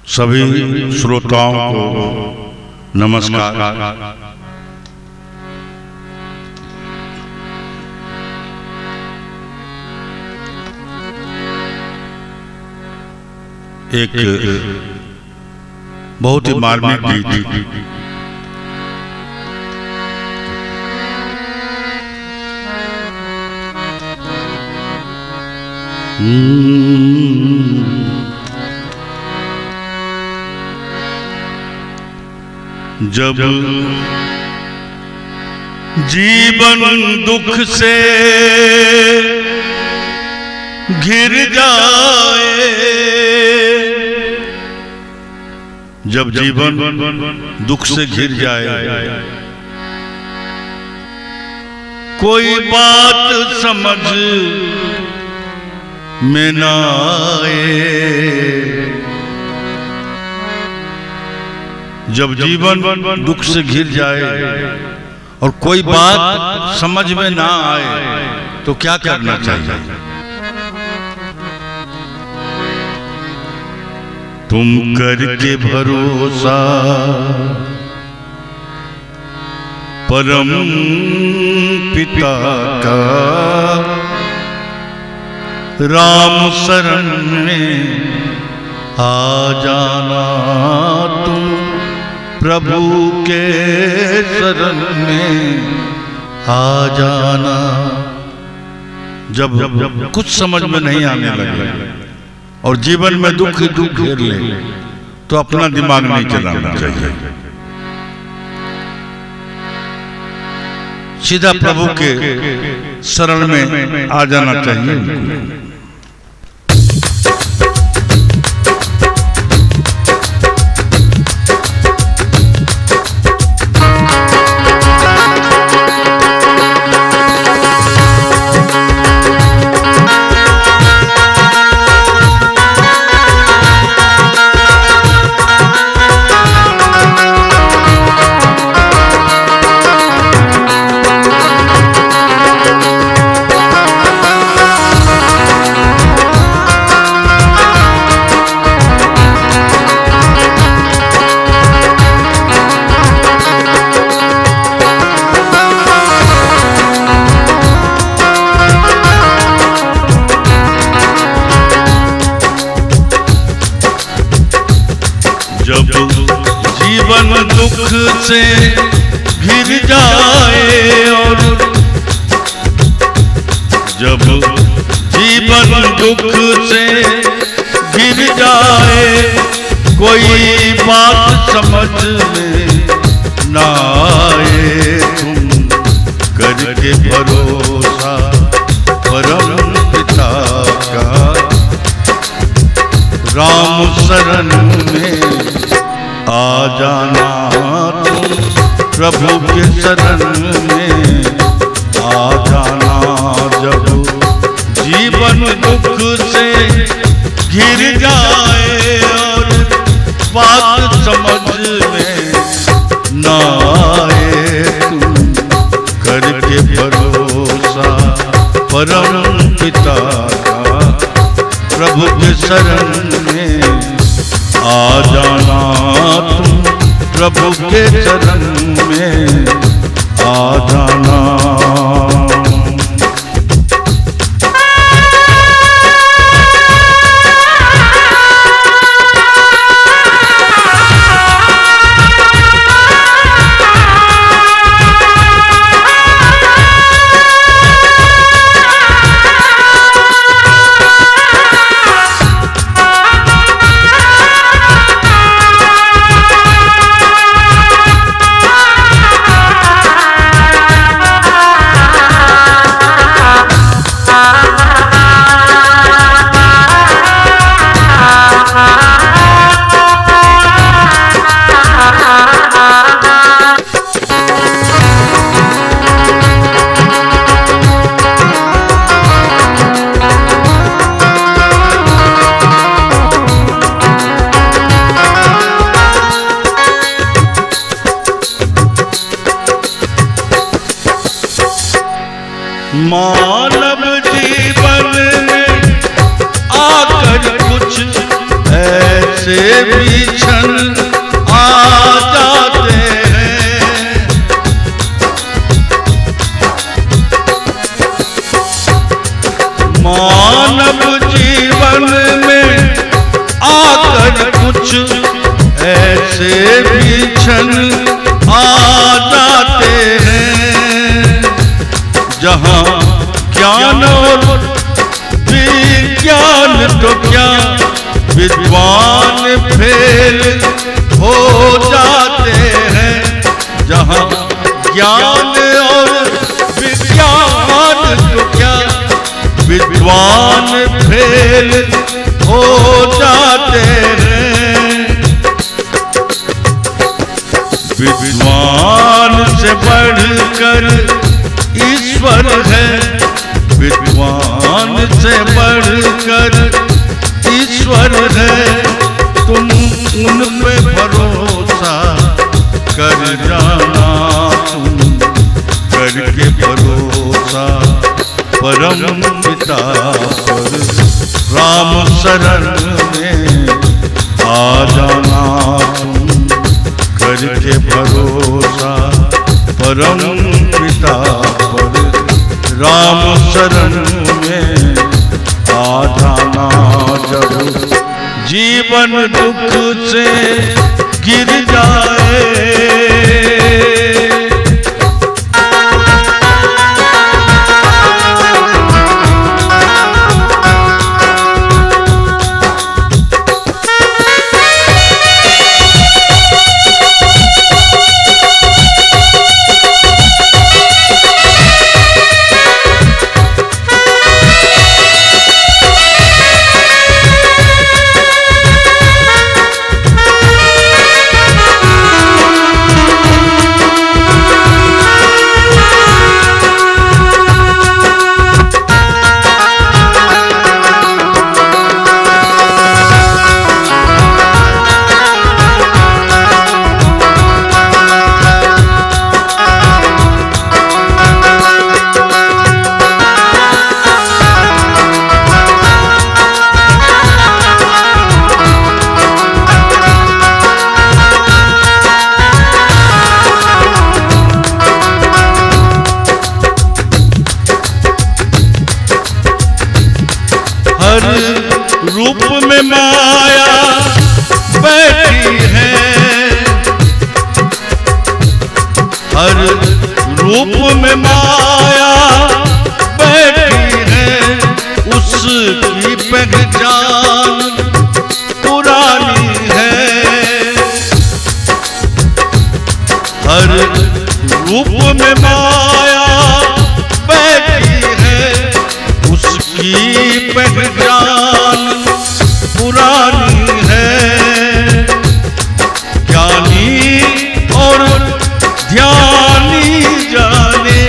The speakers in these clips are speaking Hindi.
सभी श्रोताओं को नमस्कार। एक बहुत ही मार्मिक गीत जब जीवन दुख से घिर जाए, जब जीवन दुख से घिर जाए, कोई बात समझ में ना आए। जब जीवन दुख से घिर जाए और कोई बात समझ में ना आए तो क्या करना चाहिए? तुम करके भरोसा परम पिता का, राम शरण में आ जाना। तुम प्रभु के शरण में आ जाना। जब कुछ समझ में नहीं आने लगे और जीवन में दुख ही दुख घेर ले तो अपना दिमाग नहीं चलाना चाहिए, सीधा प्रभु के शरण में आ जाना चाहिए। जब जीवन दुख से घिर जाए और जब जीवन दुख से घिर जाए, कोई बात समझ में ना आए। तुम करके भरोसा परम पिता का, राम शरण में आ जाना। तुम प्रभु के शरण में आ जाना। जब जीवन दुख से घिर जाए और बात समझ में ना आए, तुम करके भरोसा परम पिता का, प्रभु के शरण में आ जाना। तुम प्रभु के शरण में आ जाना। ऐसे भी क्षण आ जाते हैं। मानव जीवन में आकर कुछ ऐसे भी क्षण आ जाते हैं, जहां ज्ञान और विज्ञान तो क्या विद्वान फेल हो जाते हैं। जहां ज्ञान और विज्ञान तो क्या विद्वान फेल हो जाते हैं। विद्वान से बढ़कर ईश्वर है, विद्वान से बढ़कर ईश्वर है। तुम उन पे भरोसा कर जाना, तुम करके भरोसा परम पिता पर राम शरण में आ जाना। तुम करके भरोसा परम पिता पर राम शरण में आ जाना। जब जीवन दुख से गिर जाए, रूप में माया बैठी है, हर रूप में माया बैठी है। उसकी पहचान पुरानी है, हर रूप में माया बैठी है। उसकी पहचान पुरानी है। ज्ञानी और ध्यानी जाने,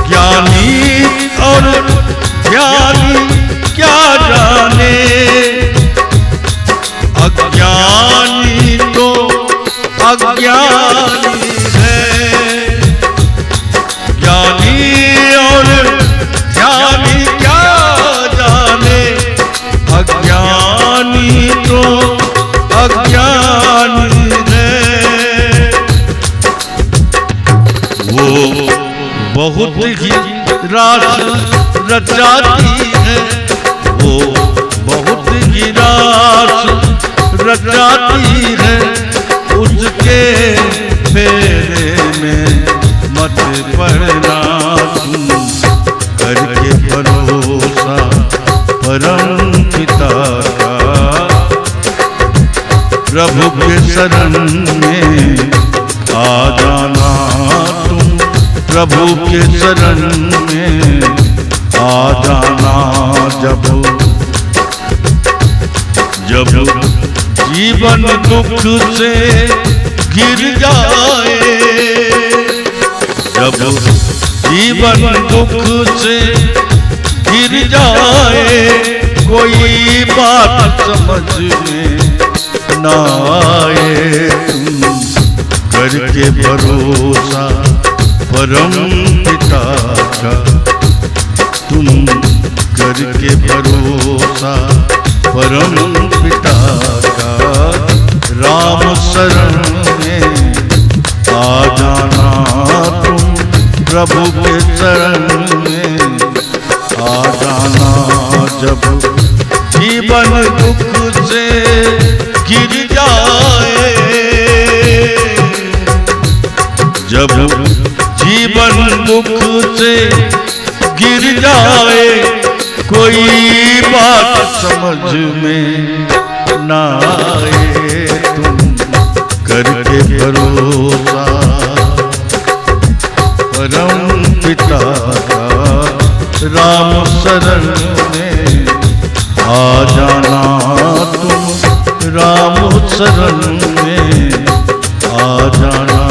ज्ञानी और ध्यानी क्या जाने। अज्ञानी तो अज्ञानी है, ज्ञानी और ध्यानी क्या जाने। अज्ञानी तो अज्ञानी है। वो बहुत ही रास रचाती है, वो बहुत ही रास रचाती है। उसके फेरे में मत पड़ना, तुम करके भरोसा परम पिता का। प्रभु के शरण में आ जाना, तुम प्रभु के शरण में आ जाना। जब जीवन दुख से गिर जाए, जब जीवन दुख से गिर जाए। कोई बात समझ में ना आए, तुम करके भरोसा परम पिता का। तुम करके भरोसा परम राम शरण में आ जाना तुम, प्रभु के शरण में आ जाना। जब जीवन दुख से गिर जाए, जब जीवन दुख से गिर जाए, कोई बात समझ में ना आए, तुम करके भरोसा परम पिता का राम शरण में आ जाना तुम, राम शरण में आ जाना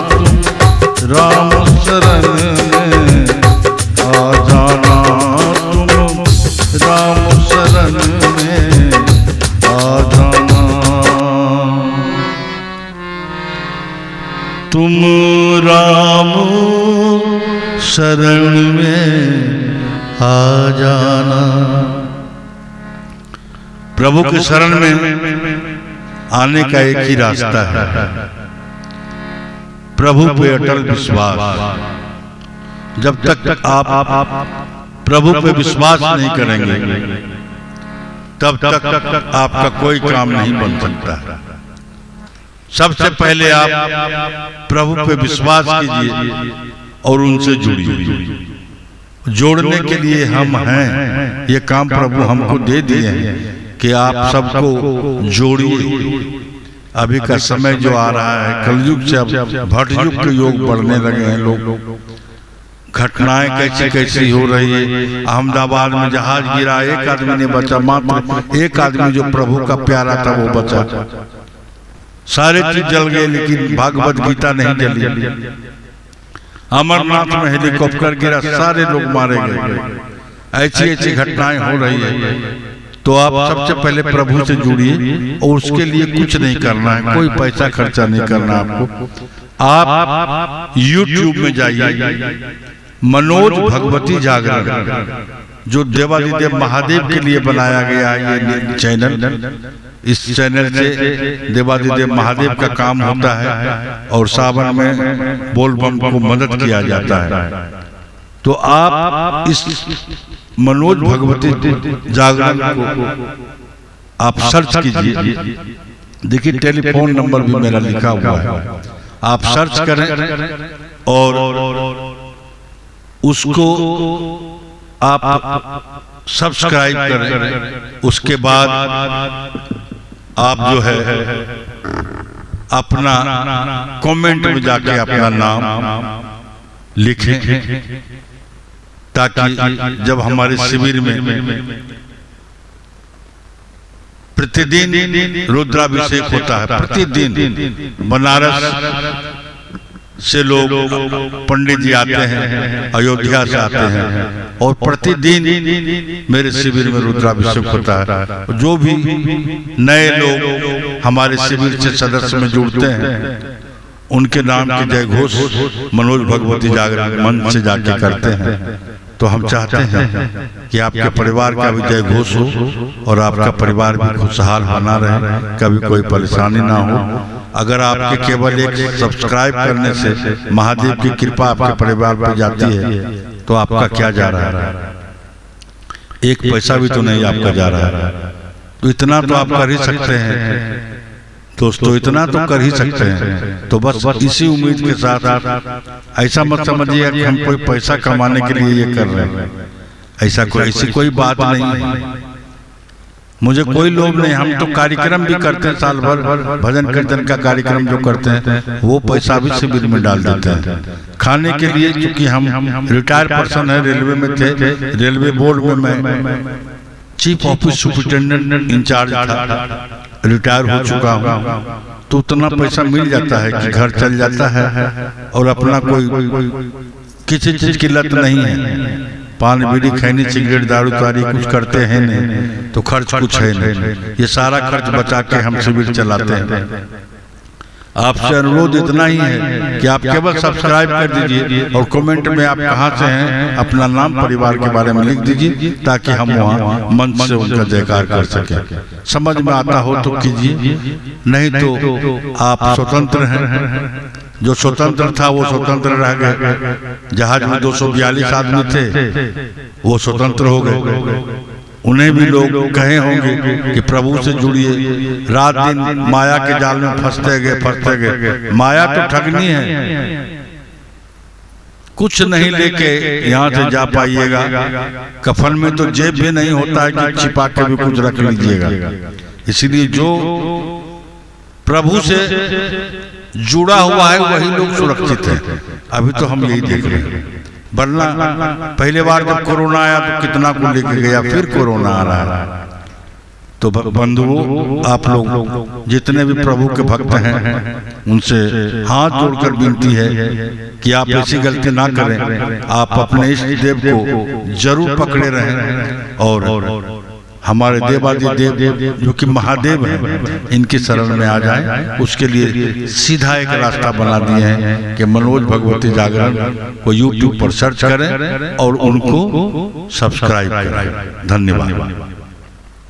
तुम, राम शरण में आ जाना तुम, राम शरण में आ जाना। तुम राम शरण में आ जाना। प्रभु के शरण में आने का एक ही रास्ता है, प्रभु पे अटल विश्वास। जब तक आप प्रभु पे विश्वास नहीं करेंगे, तब तक आपका कोई काम नहीं बन सकता। सबसे पहले आप प्रभु पे विश्वास कीजिए और उनसे जुड़िए। जोड़ने के लिए हम हैं, ये काम प्रभु हमको दे दिए हैं कि आप सबको जोड़िए। अभी का समय जो आ रहा है, कलयुग से अब भटयुग के योग बढ़ने लगे हैं लोग। घटनाएं कैसी कैसी हो रही है। अहमदाबाद में जहाज गिरा, एक आदमी ने बचा, मात्र एक आदमी जो प्रभु का प्यारा था वो बचा। सारे चीज जल गए लेकिन भागवत गीता नहीं जली। अमरनाथ में हेलीकॉप्टर गिरा, सारे लोग मारे गए। ऐसी ऐसी घटनाएं हो रही है। तो आप सबसे पहले प्रभु से जुड़िए और उसके लिए कुछ नहीं करना है, कोई पैसा खर्चा नहीं करना आपको। आप YouTube में जाइए, मनोज भगवती जागरण, जो देवादिदेव महादेव के लिए बनाया गया है ये चैनल। इस चैनल से देवादिदेव महादेव का काम होता है और सावन में बोलबम को मदद किया जाता है। तो आप इस मनोज भगवती जागरण को आप सर्च कीजिए। देखिए टेलीफोन नंबर भी मेरा लिखा हुआ है, आप सर्च करें और उसको आप सब्सक्राइब करें। उसके बाद आप जो है अपना कमेंट में जाके अपना नाम लिखें, ताकि जब हमारे शिविर में प्रतिदिन रुद्राभिषेक होता है, प्रतिदिन बनारस से लोग पंडित जी आते हैं, अयोध्या से आते हैं और प्रतिदिन मेरे शिविर में रुद्राभिषेक होता है। जो भी नए लोग हमारे शिविर से सदस्य में जुड़ते हैं, उनके नाम की जय घोष मनोज भगवती जागरण मंच से जाके करते हैं। तो हम चाहते हैं कि आपके परिवार का भी जय घोष हो और आपका परिवार भी खुशहाल बना रहे, कभी कोई परेशानी ना हो। अगर आपके केवल एक सब्सक्राइब करने से महादेव की कृपा आपके परिवार पर जाती है, तो आपका क्या जा रहा है? एक पैसा भी तो नहीं आपका जा रहा है। तो इतना तो आप कर ही सकते हैं दोस्तों, इतना तो कर ही सकते हैं। तो बस इसी उम्मीद के साथ ऐसा मत समझिए कि हम कोई पैसा कमाने के लिए ये कर रहे हैं। ऐसी कोई बात नहीं है। मुझे कोई लोभ नहीं। हम तो कार्यक्रम भी करते हैं, साल भर भजन कीर्तन का कार्यक्रम जो करते हैं वो पैसा भी शिविर में डाल देते हैं खाने के लिए। क्योंकि हम रिटायर पर्सन है, रेलवे में थे, रेलवे बोर्ड में मैं चीफ ऑफिस सुपरिटेंडेंट इंचार्ज था, रिटायर हो चुका हूँ। तो उतना पैसा मिल जाता है कि घर चल जाता है और अपना कोई किसी चीज की लत नहीं है। पान बीड़ी खैनी सिगरेट दारू तारी कुछ करते हैं नहीं, तो खर्च कुछ है नहीं। ये सारा खर्च बचा के हम शिविर चलाते हैं। आपसे अनुरोध इतना ही है कि आप केवल सब्सक्राइब कर दीजिए और कमेंट में आप कहां से हैं, अपना नाम, परिवार के बारे में लिख दीजिए, ताकि हम वहां मंच से उनका जयकार कर सकें। समझ में आता हो तो कीजिए, नहीं तो आप स्वतंत्र हैं। जो स्वतंत्र था वो स्वतंत्र रह गए। जहाज में 242 आदमी थे, वो स्वतंत्र हो गए। उन्हें भी लोग कहे होंगे कि प्रभु से जुड़िए। रात दिन माया के जाल में फंसते गए। माया तो ठगनी है, कुछ नहीं लेके यहाँ से जा पाइएगा। कफन में तो जेब भी नहीं होता है कि छिपा के भी कुछ रख लीजिएगा। इसलिए जो प्रभु से जुड़ा हुआ है वही लोग सुरक्षित है। अभी तो हम यही देख रहे हैं। वरना पहले बार जब कोरोना आया तो कितना को लेके गया, फिर कोरोना आ रहा है। तो बंधुओं, आप लोग जितने भी प्रभु के भक्त हैं, उनसे हाथ जोड़कर विनती है कि आप ऐसी गलती ना करें। आप अपने इष्ट देव को जरूर पकड़े रहें और हमारे देवादिदेव जो कि महादेव हैं, इनकी शरण में आ जाएं। उसके लिए सीधा एक रास्ता बना दिए हैं कि मनोज भगवती जागरण को YouTube पर सर्च करें और उनको सब्सक्राइब करें। धन्यवाद।